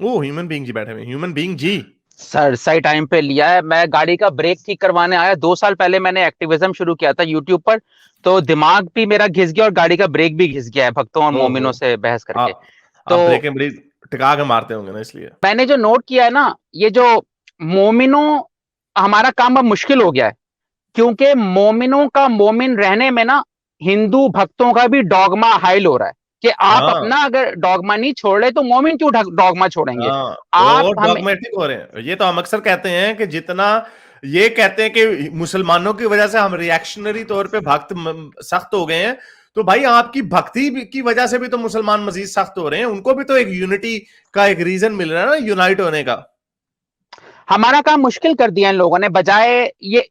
वो human being जी बैठे हुए, ह्यूमन बीइंग जी। सर सही टाइम पे लिया है। मैं गाड़ी का ब्रेक ठीक करवाने आया, 2 साल पहले मैंने एक्टिविज्म शुरू किया था यूट्यूब पर, तो दिमाग भी मेरा घिस गया और गाड़ी का ब्रेक भी घिस गया है भक्तों और ओहो, मोमिनों से बहस करके। आप तो ब्रेकें बड़ी टिका के मारते होंगे ना, इसलिए। मैंने जो नोट किया है ना, ये जो मोमिनों, हमारा काम अब मुश्किल हो गया है, क्योंकि मोमिनों का मोमिन रहने में ना हिंदू भक्तों का भी डॉगमा हाइल हो रहा है कि आप हाँ, अपना अगर डॉगमा नहीं छोड़ रहे तो मोमिन क्यों डॉगमा छोड़ेंगे। हाँ, आप और हमें डॉगमेटिक हो रहे हैं। ये तो हम अक्सर कहते हैं कि जितना ये कहते हैं कि मुसलमानों की वजह से हम रिएक्शनरी तौर पे सख्त हो गए हैं, तो भाई आपकी की वजह से भी तो मुसलमान मजीद सख्त हो रहे हैं। उनको भी तो एक यूनिटी का एक रीजन मिल रहा है ना, यूनाइट होने का। हमारा काम मुश्किल कर दिया इन लोगों ने। बजाय ये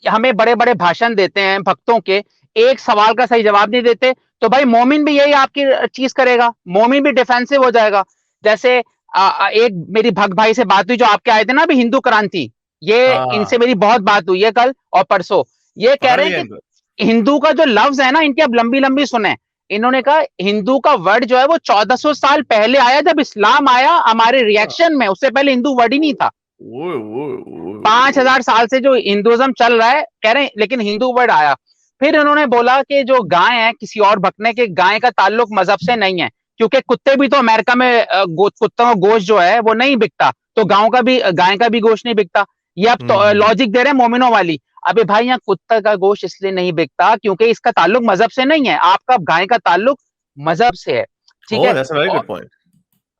हमें बड़े बड़े भाषण देते हैं भक्तों के, एक सवाल का सही जवाब नहीं देते, तो भाई मोमिन भी यही आपकी चीज करेगा, मोमिन भी डिफेंसिव हो जाएगा। जैसे एक मेरी भक्त भाई से बात हुई जो आपके आए थे ना अभी, हिंदू क्रांति, ये हाँ, इनसे मेरी बहुत बात हुई है कल और परसों। ये कह पकड़ रहे हैं लिया इनको। कि हिंदू का जो लफ्ज है ना, इनकी अब लंबी लंबी सुने। इन्होंने कहा हिंदू का वर्ड जो है वो 1400 साल पहले आया, जब इस्लाम आया हमारे रिएक्शन में, उससे पहले हिंदू वर्ड ही नहीं था। वो 5000 साल से जो हिंदुइज्म चल रहा है, कह रहे हैं, लेकिन हिंदू वर्ड आया। फिर उन्होंने बोला कि जो गाय है, किसी और भक्त के, गाय का ताल्लुक मजहब से नहीं है, क्योंकि कुत्ते भी तो अमेरिका में कुत्तों का गोश्त जो है वो नहीं बिकता, तो गाय का भी गोश्त नहीं बिकता। ये अब तो हम्म। लॉजिक दे रहे हैं मोमिनों वाली। अबे भाई, यहाँ कुत्ता का गोश्त इसलिए नहीं बिकता क्योंकि इसका ताल्लुक मजहब से नहीं है, आपका गाय का ताल्लुक मजहब से है। ठीक ओह, है। दैट्स अ वेरी और गुड पॉइंट।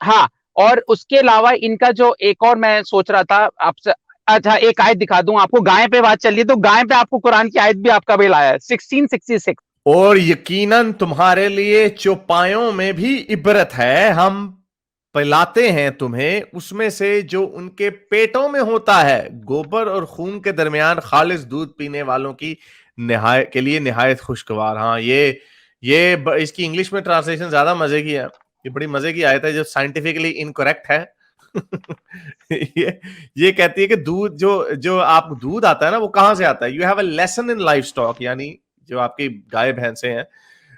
हाँ, और उसके अलावा इनका जो एक और मैं सोच रहा था आपसे, अच्छा एक आयत दिखा दूं आपको, गाय पे बात चल रही है तो गाय पे आपको कुरान की आयत भी आपका बिल आया है 1666। और यकीनन तुम्हारे लिए चौपायों में भी इबरत है, हम पिलाते हैं तुम्हें उसमें से जो उनके पेटों में होता है, गोबर और खून के दरमियान खालिस दूध पीने वालों की निहायत के लिए निहायत खुशगवार। हाँ, इसकी इंग्लिश में ट्रांसलेशन ज्यादा मजे की है। ये बड़ी मजे की आयत है जो साइंटिफिकली इनकरेक्ट है। ये कहती है कि दूध जो जो आप दूध आता है ना, वो कहां से आता है। You have a lesson in livestock, यानी जो आपकी गाय भैंसे हैं,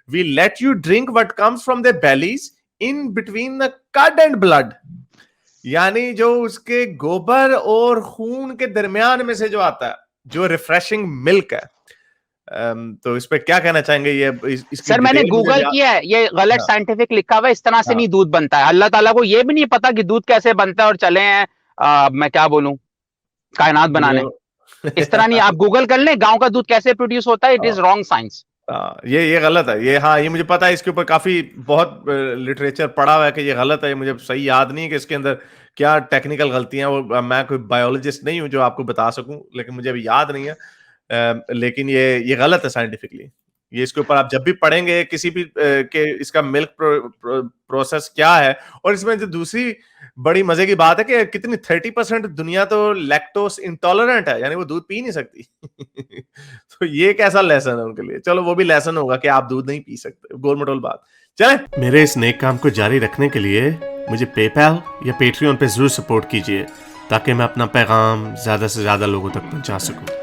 we let you drink what comes from their bellies in between the cud and blood, यानी जो उसके गोबर और खून के दरमियान में से जो आता है, जो रिफ्रेशिंग मिल्क है। तो इस पे क्या कहना चाहेंगे, इसकी सर मैंने डिटेल मुझे गूगल किया है, ये गलत हाँ, साइंटिफिक लिखा हुआ है, इस तरह से हाँ, नहीं दूध बनता है। अल्लाह ताला को ये भी नहीं पता कि दूध कैसे बनता है, और चले हैं मैं क्या बोलूं, कायनात बनाने। जो इस तरह नहीं, आप गूगल कर लें गांव का दूध कैसे प्रोड्यूस होता है, इट इज रॉन्ग साइंस। ये गलत है। हाँ, ये मुझे पता है, इसके ऊपर काफी बहुत लिटरेचर पढ़ा हुआ है कि ये गलत है। मुझे सही याद नहीं है कि इसके अंदर क्या टेक्निकल गलतियां, वो मैं कोई बायोलॉजिस्ट नहीं हूं जो आपको बता सकूं, लेकिन मुझे अभी याद नहीं है। लेकिन ये गलत है साइंटिफिकली। ये इसके ऊपर आप जब भी पढ़ेंगे किसी भी के इसका मिल्क प्रोसेस क्या है। और इसमें जो दूसरी बड़ी मजे की बात है कि कितनी 30% दुनिया तो लैक्टोस इंटॉलरेंट है, यानी वो दूध पी नहीं सकती। तो ये कैसा लेसन है उनके लिए। चलो, वो भी लेसन होगा कि आप दूध नहीं पी सकते, गोलमटोल बात। चले, मेरे इस नेक काम को जारी रखने के लिए मुझे पेपैल या पेट्रियन पे जरूर सपोर्ट कीजिए, ताकि मैं अपना पैगाम ज्यादा से ज्यादा लोगों तक पहुंचा सकूं।